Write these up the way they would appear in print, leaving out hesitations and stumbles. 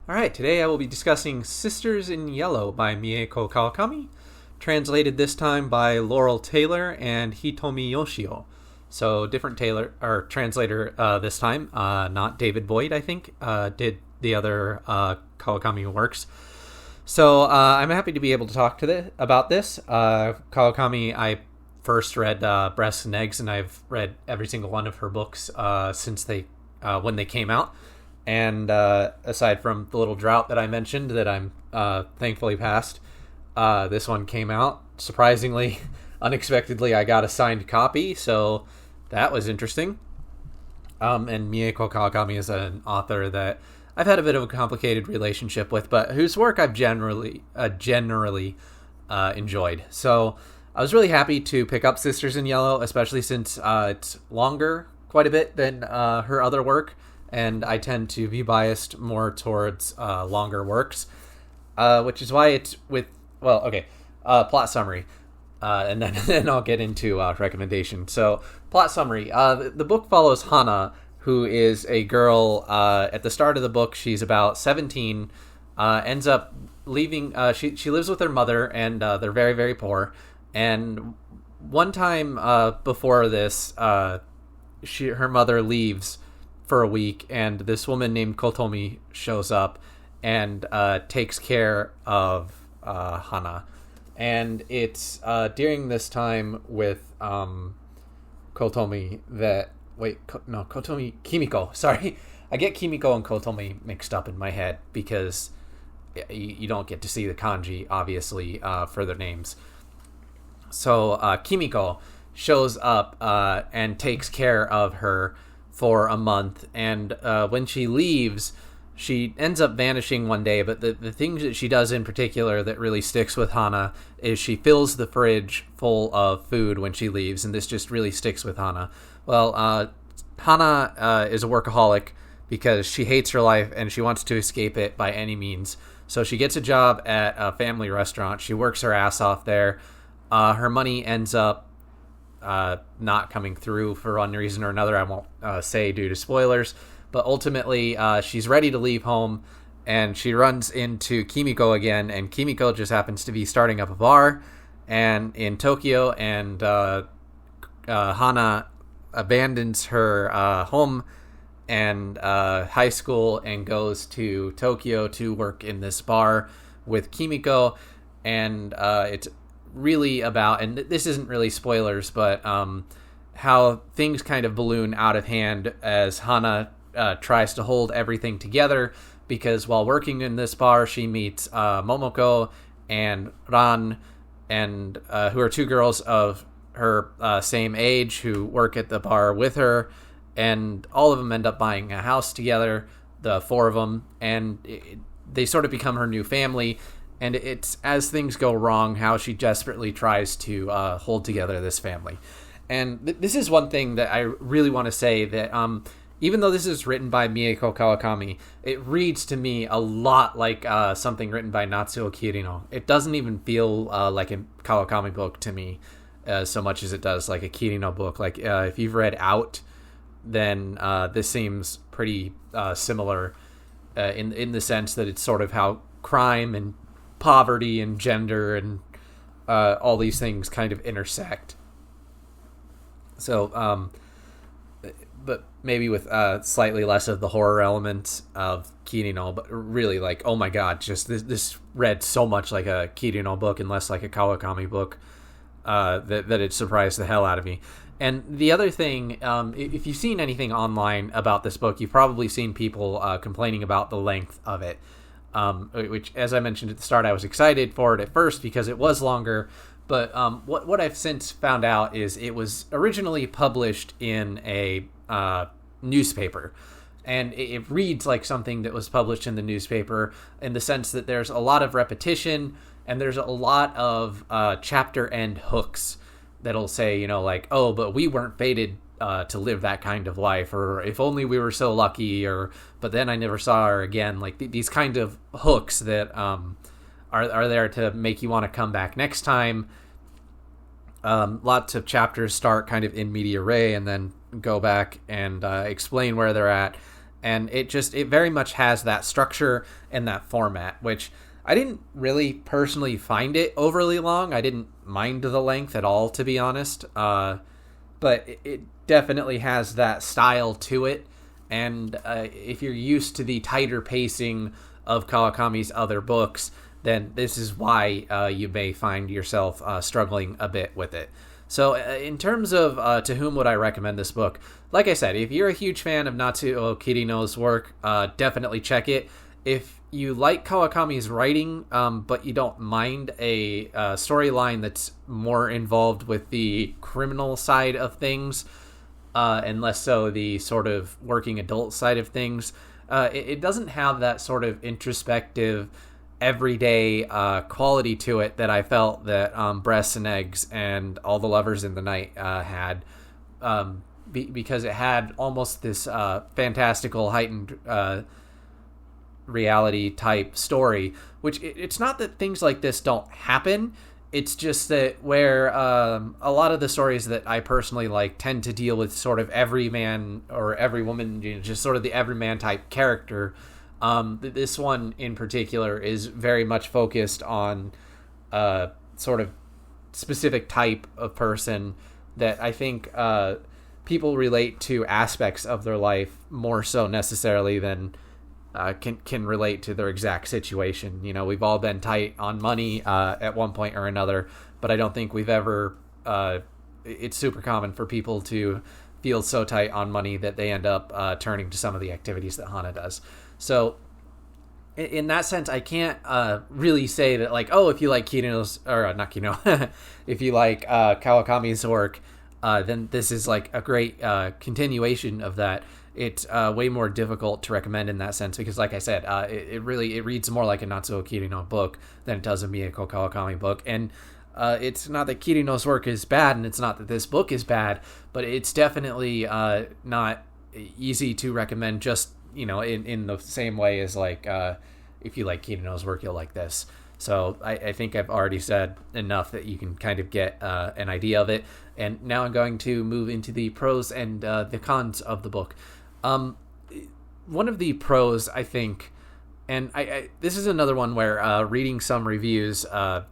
Alright, today I will be discussing Sisters in Yellow by Mieko Kawakami, translated this time by Laurel Taylor and Hitomi Yoshio. So, different translator this time, not David Boyd, I think, did the other Kawakami works. So, I'm happy to be able to talk about this. Kawakami, I first read Breasts and Eggs, and I've read every single one of her books since when they came out. And aside from the little drought that I mentioned that I'm thankfully past, this one came out. Surprisingly, unexpectedly, I got a signed copy, so that was interesting. And Mieko Kawakami is an author that I've had a bit of a complicated relationship with, but whose work I've generally enjoyed. So I was really happy to pick up Sisters in Yellow, especially since it's longer quite a bit than her other work. And I tend to be biased more towards longer works, which is why it's plot summary, and then I'll get into recommendation. So, plot summary. The book follows Hana, who is a girl. At the start of the book, she's about 17, ends up leaving. She lives with her mother, and they're very, very poor. And one time before this, her mother leaves for a week, and this woman named Hitomi shows up and takes care of Hana. And it's during this time with Hitomi that Kimiko. Sorry, I get Kimiko and Hitomi mixed up in my head because you don't get to see the kanji, obviously, for their names. So Kimiko shows up and takes care of her for a month, and when she leaves, she ends up vanishing one day, but the thing that she does in particular that really sticks with Hana is she fills the fridge full of food when she leaves, and this just really sticks with Hana. Well, Hana is a workaholic because she hates her life and she wants to escape it by any means. So she gets a job at a family restaurant. She works her ass off there. Her money ends up not coming through for one reason or another. I won't say due to spoilers, but ultimately she's ready to leave home, and she runs into Kimiko again, and Kimiko just happens to be starting up a bar and in Tokyo, and Hana abandons her home and high school and goes to Tokyo to work in this bar with Kimiko, and it's really about, and this isn't really spoilers, but how things kind of balloon out of hand as Hana tries to hold everything together, because while working in this bar, she meets Momoko and Ran, and who are two girls of her same age who work at the bar with her, and all of them end up buying a house together, the four of them, and they sort of become her new family. And it's as things go wrong, how she desperately tries to hold together this family. And this is one thing that I really want to say, that even though this is written by Mieko Kawakami, it reads to me a lot like something written by Natsuo Kirino. It doesn't even feel like a Kawakami book to me so much as it does like a Kirino book. Like if you've read Out, then this seems pretty similar in the sense that it's sort of how crime and poverty and gender and all these things kind of intersect. So, but maybe with slightly less of the horror elements of Kirino, but really like, oh my god, just this read so much like a Kirino book and less like a Kawakami book that it surprised the hell out of me. And the other thing, if you've seen anything online about this book, you've probably seen people complaining about the length of it. Which, as I mentioned at the start, I was excited for it at first because it was longer, but what I've since found out is it was originally published in a newspaper, and it reads like something that was published in the newspaper in the sense that there's a lot of repetition, and there's a lot of chapter end hooks that'll say, like, oh, but we weren't fated to live that kind of life, or if only we were so lucky, or but then I never saw her again. Like these kind of hooks that are there to make you want to come back next time. Lots of chapters start kind of in media res and then go back and explain where they're at, And it very much has that structure and that format, which I didn't really personally find it overly long. I didn't mind the length at all, to be honest. But it definitely has that style to it. And if you're used to the tighter pacing of Kawakami's other books, then this is why you may find yourself struggling a bit with it. So in terms of to whom would I recommend this book, like I said, if you're a huge fan of Natsuo Kirino's work, definitely check it. If you like Kawakami's writing, but you don't mind a storyline that's more involved with the criminal side of things, and less so the sort of working adult side of things, it doesn't have that sort of introspective, everyday quality to it that I felt that Breasts and Eggs and All the Lovers in the Night had, because it had almost this fantastical, heightened reality type story, which it's not that things like this don't happen. It's just that where a lot of the stories that I personally like tend to deal with sort of every man or every woman, just sort of the everyman type character. This one in particular is very much focused on sort of specific type of person that I think people relate to aspects of their life more so necessarily than can relate to their exact situation. We've all been tight on money at one point or another, but I don't think we've ever it's super common for people to feel so tight on money that they end up turning to some of the activities that Hana does. So in that sense, I can't really say that, like, oh, if you like Kirino's, or not Kirino, if you like Kawakami's work, then this is like a great continuation of that. It's way more difficult to recommend in that sense because, like I said, it reads more like a Natsuo Kirino book than it does a Mieko Kawakami book. And it's not that Kirino's work is bad, and it's not that this book is bad, but it's definitely not easy to recommend just, in the same way as, like, if you like Kirino's work, you'll like this. So I think I've already said enough that you can kind of get an idea of it. And now I'm going to move into the pros and the cons of the book. One of the pros, I think, and I this is another one where reading some reviews, that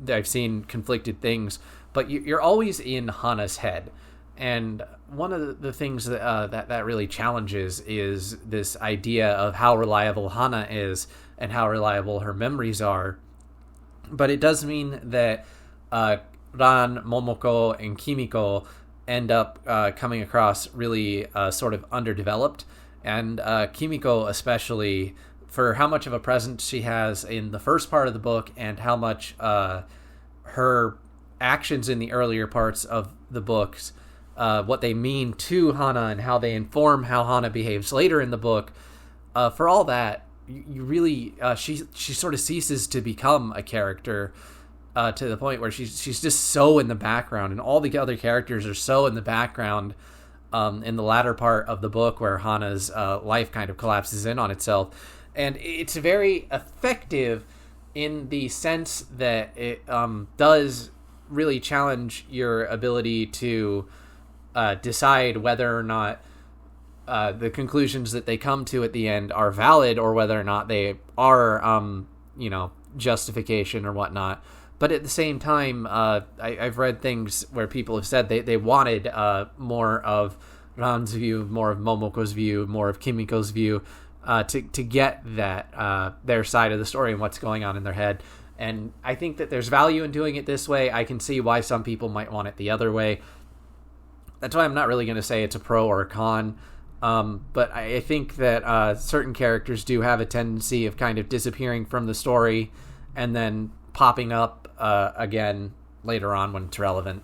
I've seen conflicted things, but you're always in Hana's head. And one of the things that really challenges is this idea of how reliable Hana is and how reliable her memories are. But it does mean that Ran, Momoko, and Kimiko end up coming across really sort of underdeveloped. And Kimiko especially, for how much of a presence she has in the first part of the book and how much her actions in the earlier parts of the books, what they mean to Hana and how they inform how Hana behaves later in the book, for all that, you really she sort of ceases to become a character to the point where she's just so in the background, and all the other characters are so in the background in the latter part of the book where Hana's life kind of collapses in on itself. And it's very effective in the sense that it does really challenge your ability to decide whether or not the conclusions that they come to at the end are valid, or whether or not they are, justification or whatnot. But at the same time, I've read things where people have said they wanted more of Ran's view, more of Momoko's view, more of Kimiko's view, to get that their side of the story and what's going on in their head. And I think that there's value in doing it this way. I can see why some people might want it the other way. That's why I'm not really going to say it's a pro or a con. But I think that certain characters do have a tendency of kind of disappearing from the story and then popping up again later on when it's relevant.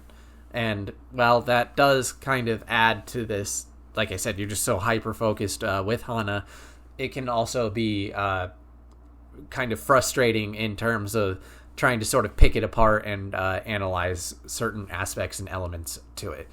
And while that does kind of add to this, like I said, you're just so hyper-focused with Hana, it can also be kind of frustrating in terms of trying to sort of pick it apart and analyze certain aspects and elements to it.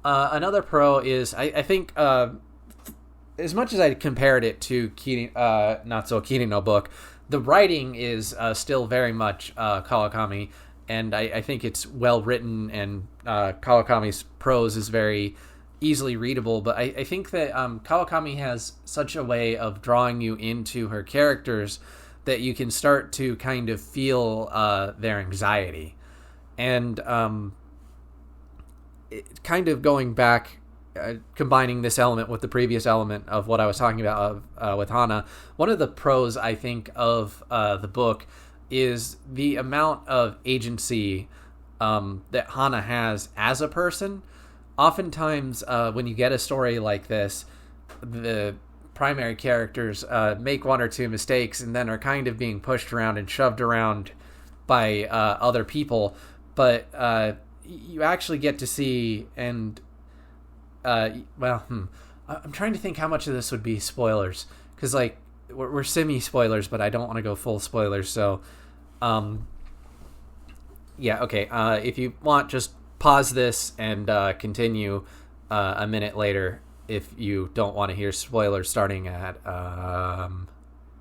Another pro is, I think, as much as I compared it to Natsuo Kirino book, the writing is still very much Kawakami, and I think it's well written, and Kawakami's prose is very easily readable, but I think that Kawakami has such a way of drawing you into her characters that you can start to kind of feel their anxiety. And kind of going back, combining this element with the previous element of what I was talking about with Hana, one of the pros, I think, of the book is the amount of agency that Hana has as a person. Oftentimes, when you get a story like this, the primary characters make one or two mistakes and then are kind of being pushed around and shoved around by other people. But you actually get to see, and I'm trying to think how much of this would be spoilers, because like we're semi spoilers, but I don't want to go full spoilers. So, if you want, just pause this and continue a minute later if you don't want to hear spoilers starting at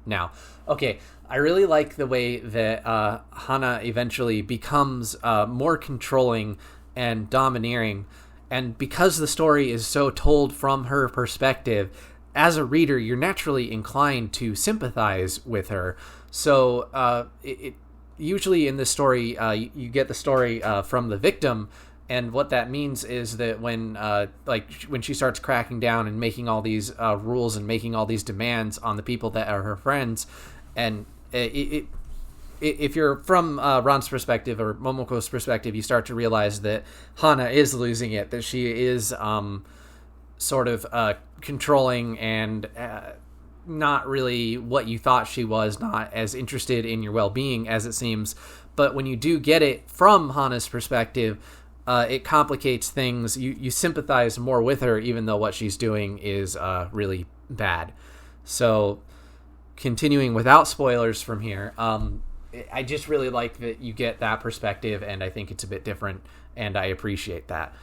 now. Okay, I really like the way that Hana eventually becomes more controlling and domineering, and because the story is so told from her perspective, as a reader, you're naturally inclined to sympathize with her. So usually in this story, you get the story from the victim, and what that means is that when she starts cracking down and making all these rules and making all these demands on the people that are her friends, and if you're from Ran's perspective or Momoko's perspective, you start to realize that Hana is losing it, that she is sort of controlling and not really what you thought she was, not as interested in your well-being as it seems. But when you do get it from Hana's perspective, it complicates things. You sympathize more with her, even though what she's doing is really bad. So, continuing without spoilers from here, I just really like that you get that perspective, and I think it's a bit different, and I appreciate that.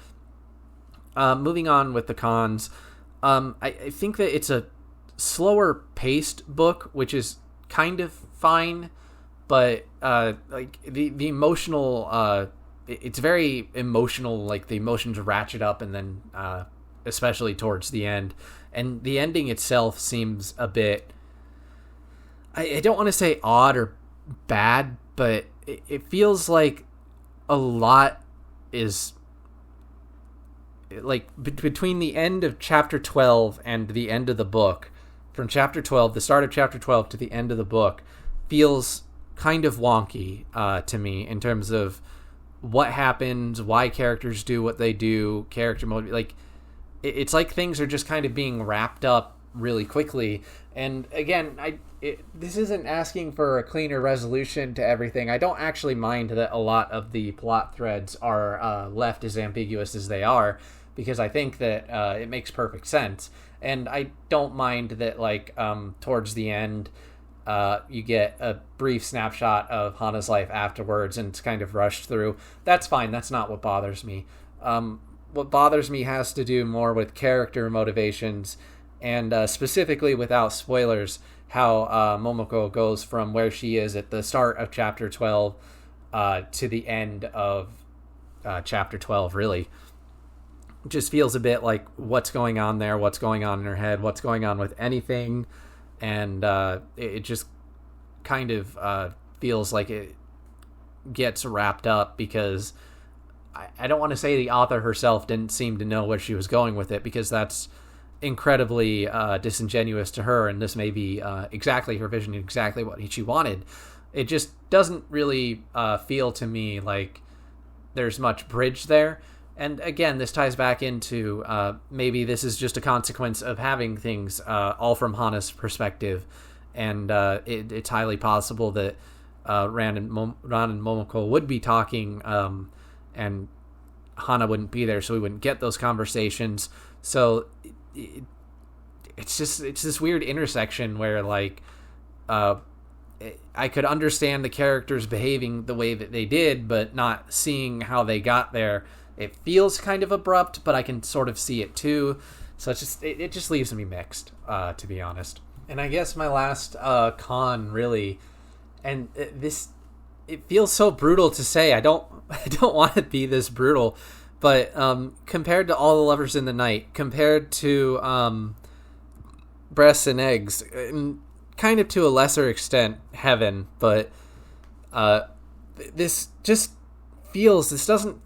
Moving on with the cons, I think that it's a slower paced book, which is kind of fine, but the emotional, it's very emotional, like the emotions ratchet up, and then especially towards the end, and the ending itself seems a bit, I don't want to say odd or bad, but it feels like a lot is like between the end of chapter 12 and the end of the book. From chapter 12, the start of chapter 12 to the end of the book feels kind of wonky to me in terms of what happens, why characters do what they do, character mode. Like, it's like things are just kind of being wrapped up really quickly. And again, this isn't asking for a cleaner resolution to everything. I don't actually mind that a lot of the plot threads are left as ambiguous as they are, because I think that it makes perfect sense. And I don't mind that, like, towards the end, you get a brief snapshot of Hana's life afterwards, and it's kind of rushed through. That's fine. That's not what bothers me. What bothers me has to do more with character motivations, and specifically, without spoilers, how Momoko goes from where she is at the start of chapter 12 to the end of chapter 12, really. It just feels a bit like what's going on there, what's going on in her head, what's going on with anything, and it just kind of feels like it gets wrapped up, because I don't want to say the author herself didn't seem to know where she was going with it, because that's incredibly disingenuous to her, and this may be exactly her vision, exactly what she wanted. It just doesn't really feel to me like there's much bridge there. And again, this ties back into maybe this is just a consequence of having things all from Hana's perspective, and it's highly possible that Ran and Momoko would be talking, and Hana wouldn't be there, so we wouldn't get those conversations. So it's this weird intersection where, like, I could understand the characters behaving the way that they did, but not seeing how they got there. It feels kind of abrupt, but I can sort of see it too. So it just leaves me mixed, to be honest. And I guess my last con, really, and it feels so brutal to say. I don't want to be this brutal, But compared to All the Lovers in the Night, compared to Breasts and Eggs, and kind of to a lesser extent Heaven, but this doesn't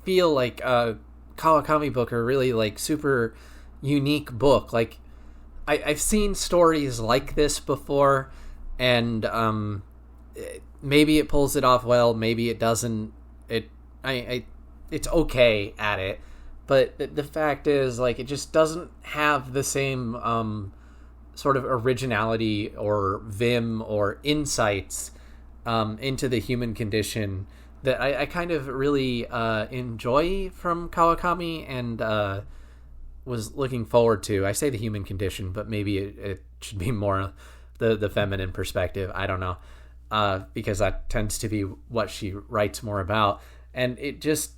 feel like a Kawakami book or really like super unique book. Like I've seen stories like this before, and maybe it pulls it off well, maybe it doesn't. It's okay at it, but the fact is, like, it just doesn't have the same sort of originality or vim or insights into the human condition that I kind of really enjoy from Kawakami and was looking forward to. I say the human condition, but maybe it should be more the feminine perspective. I don't know, because that tends to be what she writes more about. And it just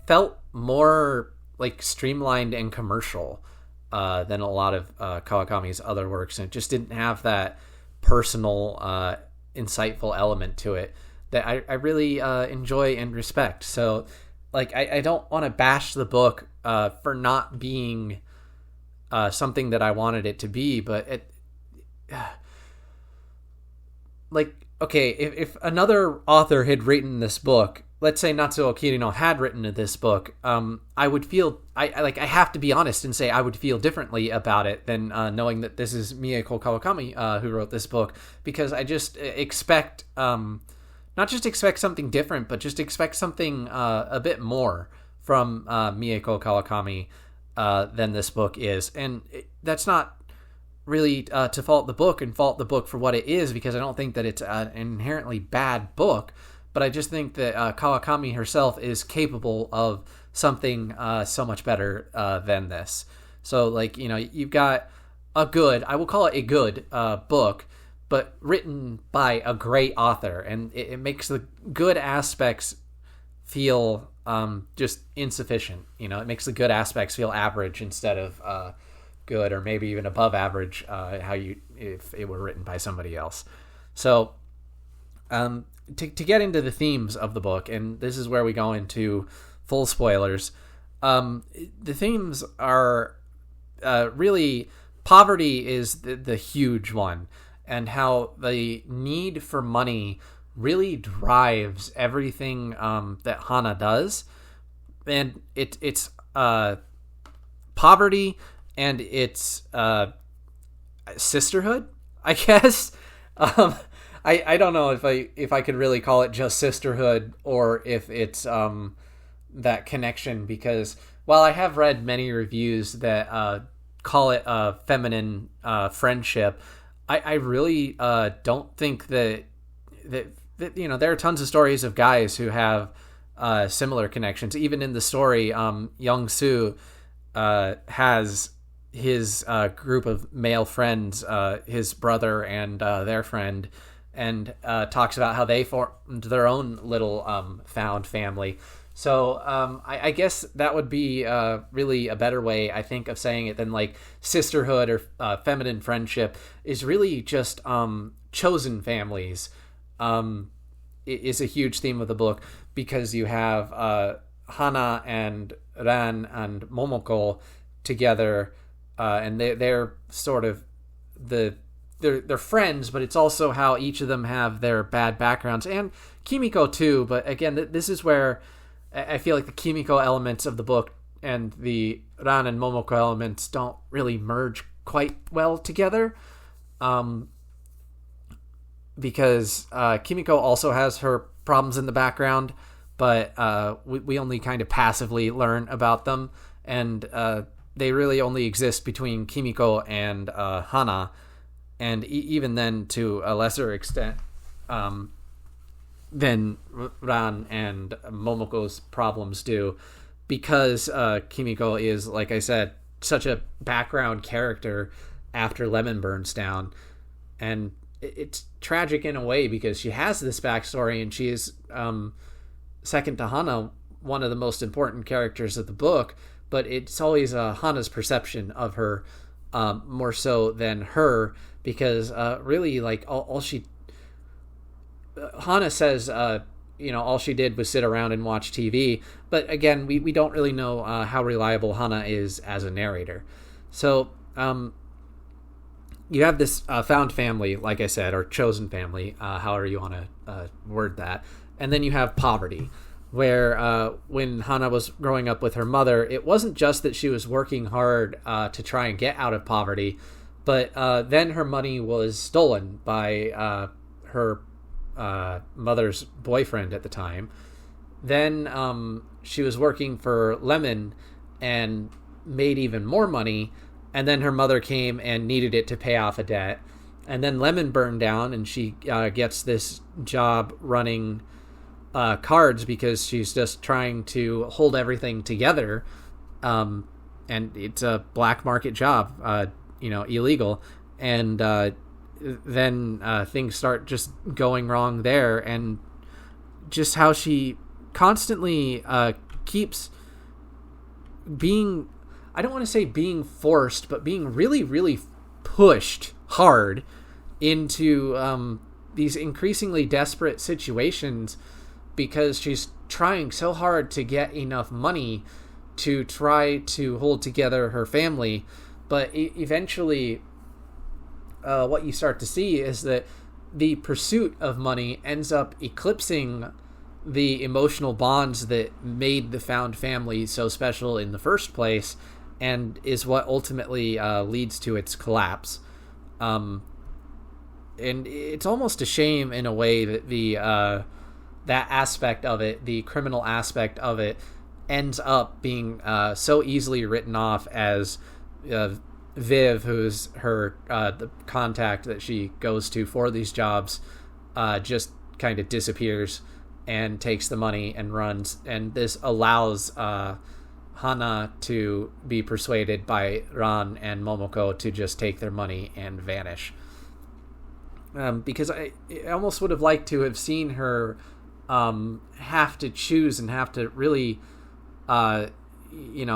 felt more like streamlined and commercial than a lot of Kawakami's other works, and it just didn't have that personal, insightful element to it that I really enjoy and respect. So, like, I don't want to bash the book for not being something that I wanted it to be, but it, like, okay, if another author had written this book, let's say Natsuo Kirino had written this book, I would feel, I have to be honest and say I would feel differently about it than knowing that this is Mieko Kawakami who wrote this book, because I just expect, not just expect something different, but just expect something a bit more from Mieko Kawakami than this book is. And that's not really to fault the book and fault the book for what it is, because I don't think that it's an inherently bad book. But I just think that Kawakami herself is capable of something so much better than this. So, like, you know, you've got a good, I will call it a good book, but written by a great author. And it makes the good aspects feel just insufficient. You know, it makes the good aspects feel average instead of good, or maybe even above average, if it were written by somebody else. So, to get into the themes of the book, and this is where we go into full spoilers, the themes are really poverty is the huge one, and how the need for money really drives everything that Hana does. And it's poverty, and it's sisterhood, I guess. I don't know if I could really call it just sisterhood, or if it's that connection, because while I have read many reviews that call it a feminine friendship, I really don't think that you know, there are tons of stories of guys who have similar connections. Even in the story, Young-soo has his group of male friends, his brother and their friend, and talks about how they formed their own little found family. So I guess that would be really a better way, I think, of saying it than like sisterhood or feminine friendship is really just chosen families. Is a huge theme of the book, because you have Hana and Ran and Momoko together, and they're sort of they're friends, but it's also how each of them have their bad backgrounds, and Kimiko too. But again, this is where I feel like the Kimiko elements of the book and the Ran and Momoko elements don't really merge quite well together, because Kimiko also has her problems in the background, but we only kind of passively learn about them, and they really only exist between Kimiko and Hana. And even then, to a lesser extent than Ran and Momoko's problems do, because Kimiko is, like I said, such a background character after Lemon burns down. And it's tragic in a way, because she has this backstory, and she is, second to Hana, one of the most important characters of the book, but it's always Hana's perception of her more so than her, because really, like, all she Hana says all she did was sit around and watch TV. But again, we don't really know how reliable Hana is as a narrator. So you have this found family, like I said, or chosen family, however you want to word that. And then you have poverty, where when Hana was growing up with her mother, it wasn't just that she was working hard to try and get out of poverty, but then her money was stolen by her mother's boyfriend at the time. Then she was working for Lemon and made even more money, and then her mother came and needed it to pay off a debt. And then Lemon burned down, and she gets this job running cards because she's just trying to hold everything together. And it's a black market job, illegal. And then things start just going wrong there. And just how she constantly keeps being, I don't want to say being forced, but being really, really pushed hard into these increasingly desperate situations, because she's trying so hard to get enough money to try to hold together her family. But eventually what you start to see is that the pursuit of money ends up eclipsing the emotional bonds that made the found family so special in the first place, and is what ultimately leads to its collapse. And it's almost a shame in a way that that aspect of it, the criminal aspect of it, ends up being so easily written off as Viv, who's her the contact that she goes to for these jobs, just kind of disappears and takes the money and runs. And this allows Hana to be persuaded by Ran and Momoko to just take their money and vanish. Because I almost would have liked to have seen her have to choose and have to really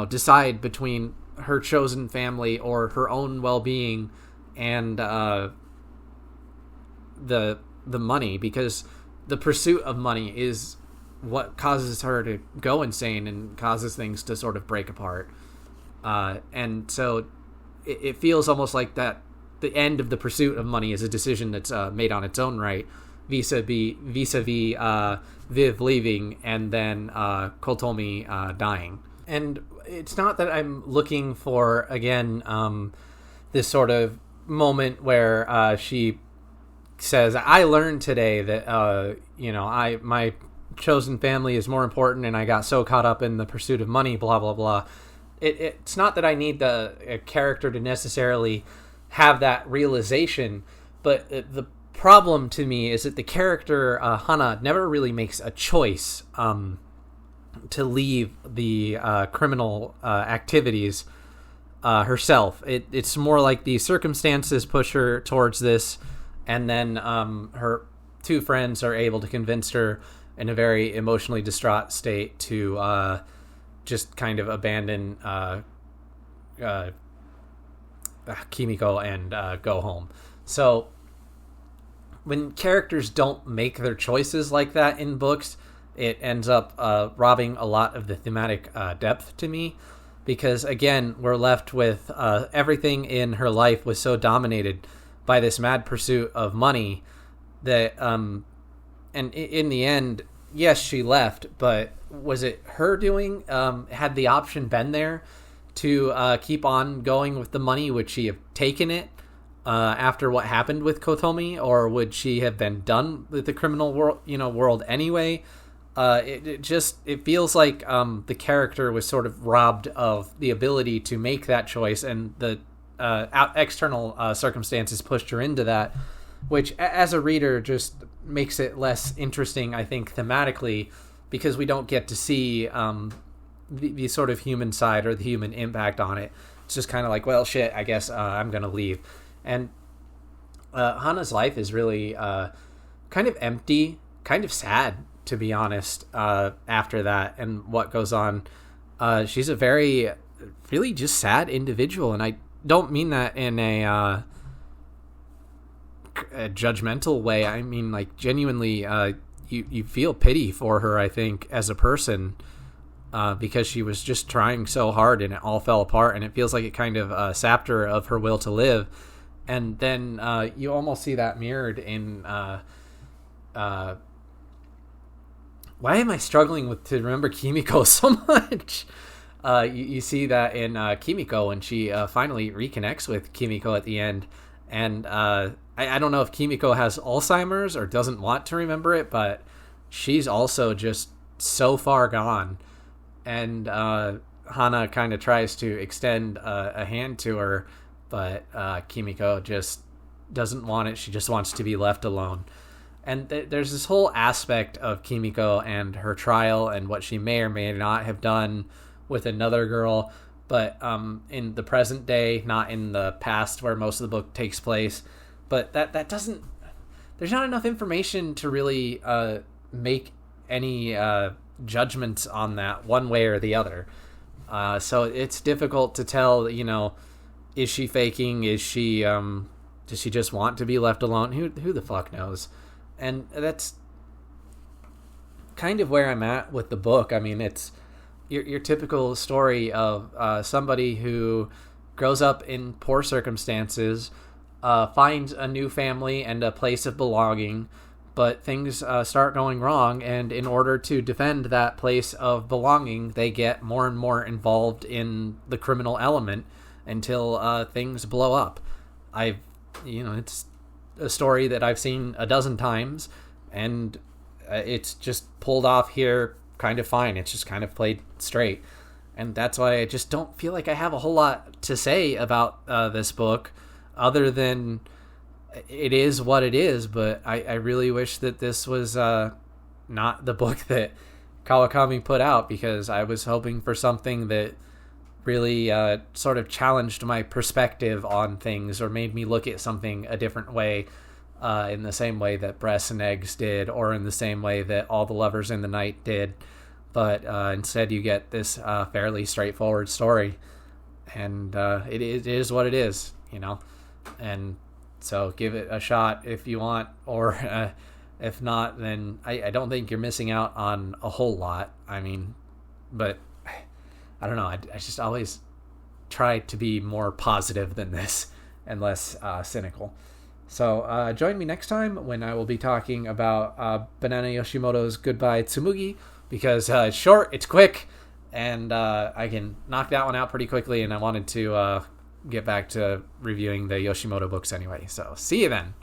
decide between her chosen family or her own well-being and the money, because the pursuit of money is what causes her to go insane and causes things to sort of break apart. And so it feels almost like that the end of the pursuit of money is a decision that's made on its own right, vis-a-vis Viv leaving and then Kotomi dying. And it's not that I'm looking for, again, this sort of moment where she says, I learned today that, my chosen family is more important and I got so caught up in the pursuit of money, blah, blah, blah. It's not that I need a character to necessarily have that realization, but the problem to me is that the character Hana never really makes a choice to leave the criminal activities herself. It's more like the circumstances push her towards this, and then her two friends are able to convince her in a very emotionally distraught state to just kind of abandon Kimiko and go home. So when characters don't make their choices like that in books, it ends up robbing a lot of the thematic depth to me, because again, we're left with everything in her life was so dominated by this mad pursuit of money that and in the end, yes, she left, but was it her doing? Had the option been there to keep on going with the money, would she have taken it after what happened with Kotomi, or would she have been done with the criminal world anyway? It feels like the character was sort of robbed of the ability to make that choice, and the external circumstances pushed her into that, which as a reader just makes it less interesting, I think, thematically, because we don't get to see the sort of human side or the human impact on it. It's just kind of like, well, shit, I guess I'm going to leave. And Hana's life is really kind of empty, kind of sad, to be honest, after that and what goes on. She's a very, really just sad individual, and I don't mean that in a judgmental way. I mean, like, genuinely, you feel pity for her, I think, as a person, because she was just trying so hard and it all fell apart, and it feels like it kind of sapped her of her will to live. And then you almost see that mirrored in why am I struggling to remember Kimiko so much? You see that in Kimiko when she finally reconnects with Kimiko at the end. And I don't know if Kimiko has Alzheimer's or doesn't want to remember it, but she's also just so far gone. And Hana kind of tries to extend a hand to her, but Kimiko just doesn't want it. She just wants to be left alone. And there's this whole aspect of Kimiko and her trial and what she may or may not have done with another girl, but in the present day, not in the past where most of the book takes place. But that doesn't... There's not enough information to really make any judgments on that one way or the other. So it's difficult to tell, is she faking? Is she... does she just want to be left alone? Who the fuck knows? And that's kind of where I'm at with the book. I mean, it's your typical story of somebody who grows up in poor circumstances, finds a new family and a place of belonging, but things start going wrong, and in order to defend that place of belonging, they get more and more involved in the criminal element until things blow up. It's a story that I've seen a dozen times, and it's just pulled off here kind of fine. It's just kind of played straight, and that's why I just don't feel like I have a whole lot to say about this book, other than it is what it is. But I really wish that this was not the book that Kawakami put out, because I was hoping for something that really sort of challenged my perspective on things, or made me look at something a different way, in the same way that Breasts and Eggs did, or in the same way that All the Lovers in the Night did. But instead you get this fairly straightforward story, and it is what it is, and so give it a shot if you want, or if not, then I don't think you're missing out on a whole lot. I mean, but I don't know. I just always try to be more positive than this and less cynical. So join me next time when I will be talking about Banana Yoshimoto's Goodbye Tsumugi, because it's short, it's quick, and I can knock that one out pretty quickly, and I wanted to get back to reviewing the Yoshimoto books anyway. So see you then.